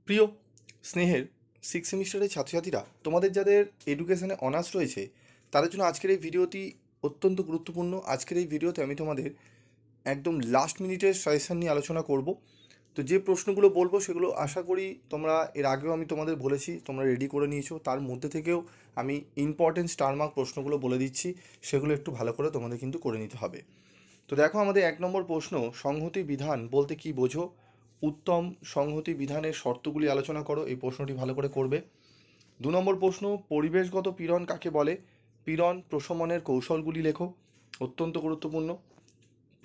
প্রিয় স্নেহের সিক্স সেমিস্টারের ছাত্রছাত্রীরা, তোমাদের যাদের এডুকেশনে অনার্স রয়েছে তাদের জন্য আজকের এই ভিডিওটি অত্যন্ত গুরুত্বপূর্ণ। আজকের এই ভিডিওতে আমি তোমাদের একদম লাস্ট মিনিটের সাজেশান নিয়ে আলোচনা করব। তো যে প্রশ্নগুলো বলবো সেগুলো আশা করি তোমরা এর আগেও আমি তোমাদের বলেছি তোমরা রেডি করে নিয়েছো। তার মধ্যে থেকেও আমি ইম্পর্টেন্ট স্টার মার্ক প্রশ্নগুলো বলে দিচ্ছি, সেগুলো একটু ভালো করে তোমাদের কিন্তু করে নিতে হবে। তো দেখো, আমাদের 1 নম্বর প্রশ্ন, সংহতি বিধান বলতে কি বোঝো? উত্তম সংহতি বিধানের শর্তগুলি আলোচনা করো। এই প্রশ্নটি ভালো করে করবে। 2 নম্বর প্রশ্ন, পরিবেশগত পীড়ন কাকে বলে? পীড়ন প্রশমনের কৌশলগুলি লেখো, অত্যন্ত গুরুত্বপূর্ণ।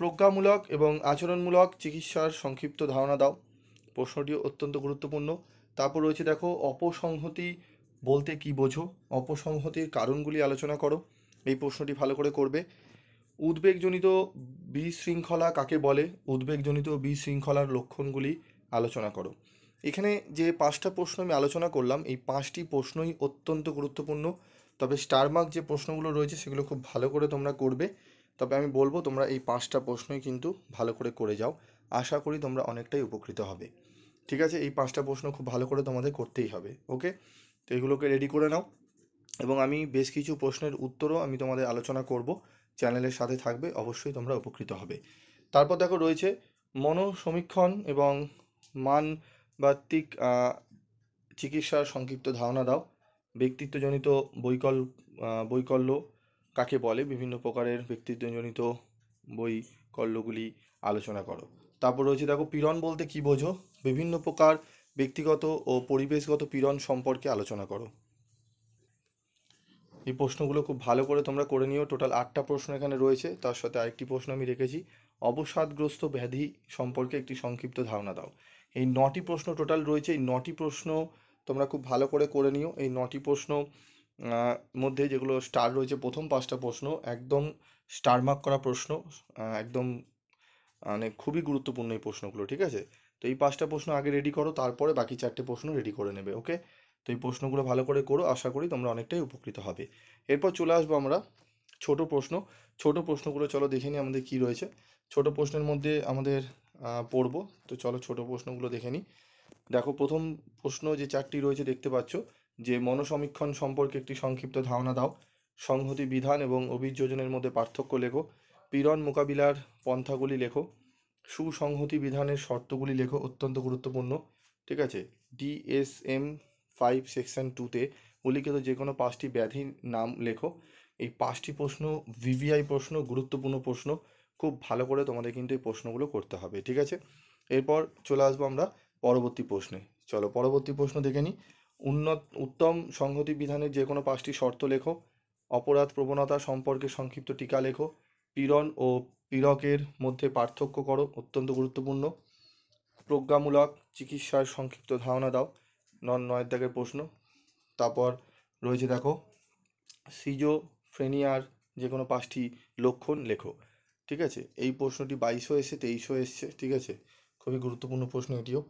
প্রজ্ঞামূলক এবং আচরণমূলক চিকিৎসার সংক্ষিপ্ত ধারণা দাও, প্রশ্নটিও অত্যন্ত গুরুত্বপূর্ণ। তারপর রয়েছে দেখো, অপসংহতি বলতে কি বোঝো? অপসংহতির কারণগুলি আলোচনা করো, এই প্রশ্নটি ভালো করে করবে। উদ্বেগজনিত বিশৃঙ্খলা কাকে বলে? উদ্বেগজনিত বিশৃঙ্খলার লক্ষণগুলি আলোচনা করো। এখানে যে 5টা প্রশ্ন আমি আলোচনা করলাম, এই 5টি প্রশ্নই অত্যন্ত গুরুত্বপূর্ণ। তবে স্টার মার্ক যে প্রশ্নগুলো রয়েছে সেগুলো খুব ভালো করে তোমরা করবে। তবে আমি বলবো তোমরা এই 5টা প্রশ্নই কিন্তু ভালো করে করে যাও, আশা করি তোমরা অনেকটাই উপকৃত হবে। ঠিক আছে, এই 5টা প্রশ্ন খুব ভালো করে তোমাদের করতেই হবে। ওকে, তো এগুলোকে রেডি করে নাও, এবং আমি বেশ কিছু প্রশ্নের উত্তরও আমি তোমাদের আলোচনা করব। চ্যানেলের সাথে থাকবে, অবশ্যই তোমরা উপকৃত হবে। তারপর দেখো রয়েছে মনোসমীক্ষণ এবং মানবাত্তিক চিকিৎসার সংক্ষিপ্ত ধারণা দাও। ব্যক্তিত্বজনিত বৈকল্য কাকে বলে? বিভিন্ন প্রকারের ব্যক্তিত্বজনিত বৈকল্যগুলি আলোচনা করো। তারপর রয়েছে দেখো, পীড়ন বলতে কি বোঝো? বিভিন্ন প্রকার ব্যক্তিগত ও পরিবেশগত পীড়ন সম্পর্কে আলোচনা করো। এই প্রশ্নগুলো খুব ভালো করে তোমরা করে নিও। টোটাল 8টা প্রশ্ন এখানে রয়েছে, তার সাথে আরেকটি প্রশ্ন আমি রেখেছি, অবসাদগ্রস্ত ব্যাধি সম্পর্কে একটি সংক্ষিপ্ত ধারণা দাও। এই 9টি প্রশ্ন টোটাল রয়েছে। এই 9টি প্রশ্ন তোমরা খুব ভালো করে করে নিও। এই 9টি প্রশ্ন মধ্যে যেগুলো স্টার রয়েছে, প্রথম 5টা প্রশ্ন একদম স্টার মার্ক করা প্রশ্ন, একদম মানে খুবই গুরুত্বপূর্ণ এই প্রশ্নগুলো। ঠিক আছে, তো এই 5টা প্রশ্ন আগে রেডি করো, তারপরে বাকি 4টে প্রশ্ন রেডি করে নেবে। ওকে, তো এই প্রশ্নগুলো ভালো করে করো, আশা করি তোমরা অনেকটাই উপকৃত হবে। এরপর চলে আসবো আমরা ছোট প্রশ্ন। ছোট প্রশ্নগুলো চলো দেখে নিই আমাদের কী রয়েছে। ছোট প্রশ্নের মধ্যে আমাদের পড়বো, তো চলো ছোট প্রশ্নগুলো দেখে নিই। দেখো, প্রথম প্রশ্ন যে 4টি রয়েছে দেখতে পাচ্ছ, যে মনসমীক্ষণ সম্পর্কে একটি সংক্ষিপ্ত ধারণা দাও। সংহতি বিধান এবং অভিযোজনের মধ্যে পার্থক্য লেখো। পীড়ন মোকাবিলার পন্থাগুলি লেখো। সুসংহতি বিধানের শর্তগুলি লেখো, অত্যন্ত গুরুত্বপূর্ণ। ঠিক আছে, DSM-5 সেকশন 2তে উল্লিখিত যে কোনো 5টি ব্যাধির নাম লেখো। এই 5টি প্রশ্ন ভিভিআই প্রশ্ন, গুরুত্বপূর্ণ প্রশ্ন, খুব ভালো করে তোমাদের কিন্তু এই প্রশ্নগুলো করতে হবে। ঠিক আছে, এরপর চলে আসবো আমরা পরবর্তী প্রশ্নে। চলো পরবর্তী প্রশ্ন দেখে নিই। উত্তম সংহতি বিধানের যে কোনো 5টি শর্ত লেখো। অপরাধ প্রবণতা সম্পর্কে সংক্ষিপ্ত টিকা লেখো। পীড়ন ও পীড়কের মধ্যে পার্থক্য করো, অত্যন্ত গুরুত্বপূর্ণ। প্রজ্ঞামূলক চিকিৎসার সংক্ষিপ্ত ধারণা দাও, 9 দাগের প্রশ্ন। তারপর রয়েছে দেখো, সিজোফ্রেনিয়ার যে কোনো 5টি লক্ষণ লেখো। ঠিক আছে, এই প্রশ্নটি 2200 এসে 2300 এসছে। ঠিক আছে, খুবই গুরুত্বপূর্ণ প্রশ্ন এটিও।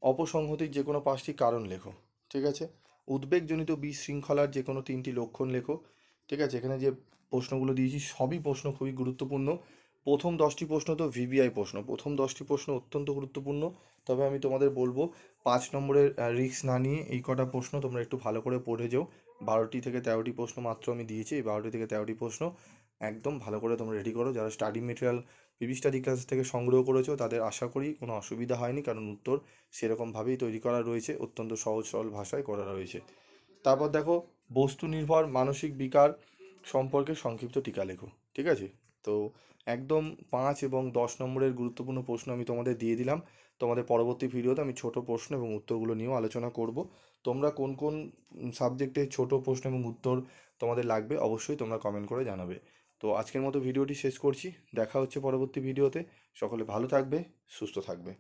অপসংহতির যে কোনো 5টি কারণ লেখো। ঠিক আছে, উদ্বেগজনিত বিশৃঙ্খলার যে কোনো 3টি লক্ষণ লেখো। ঠিক আছে, এখানে যে প্রশ্নগুলো দিয়েছি সবই প্রশ্ন খুবই গুরুত্বপূর্ণ। প্রথম 10টি প্রশ্ন তো ভিভিআই প্রশ্ন, প্রথম 10টি প্রশ্ন অত্যন্ত গুরুত্বপূর্ণ। তবে আমি তোমাদের বলবো 5 নম্বরের রিস্ক না নিয়ে এই কটা প্রশ্ন তোমরা একটু ভালো করে পড়ে যাও। 12টি থেকে 13টি প্রশ্ন মাত্র আমি দিয়েছি। এই 12টি থেকে 13টি প্রশ্ন একদম ভালো করে তোমরা রেডি করো। যারা study material PV study class থেকে সংগ্রহ করেছো তাদের আশা করি কোনো অসুবিধা হয়নি, কারণ উত্তর সেরকমভাবেই তৈরি করা রয়েছে, অত্যন্ত সহজ সরল ভাষায় করা রয়েছে। তারপর দেখো, বস্তু নির্ভর মানসিক বিকার সম্পর্কে সংক্ষিপ্ত টিকা লেখো। ঠিক আছে, তো একদম 5 এবং 10 নম্বরের গুরুত্বপূর্ণ প্রশ্ন আমি তোমাদের দিয়ে দিলাম। তোমাদের পরবর্তী ভিডিওতে আমি ছোট প্রশ্ন এবং উত্তরগুলো নিয়েও আলোচনা করব। তোমরা কোন কোন সাবজেক্টে ছোট প্রশ্ন এবং উত্তর তোমাদের লাগবে অবশ্যই তোমরা কমেন্ট করে জানাবে। তো আজকের মতো ভিডিওটি শেষ করছি, দেখা হচ্ছে পরবর্তী ভিডিওতে। সকলে ভালো থাকবে, সুস্থ থাকবে।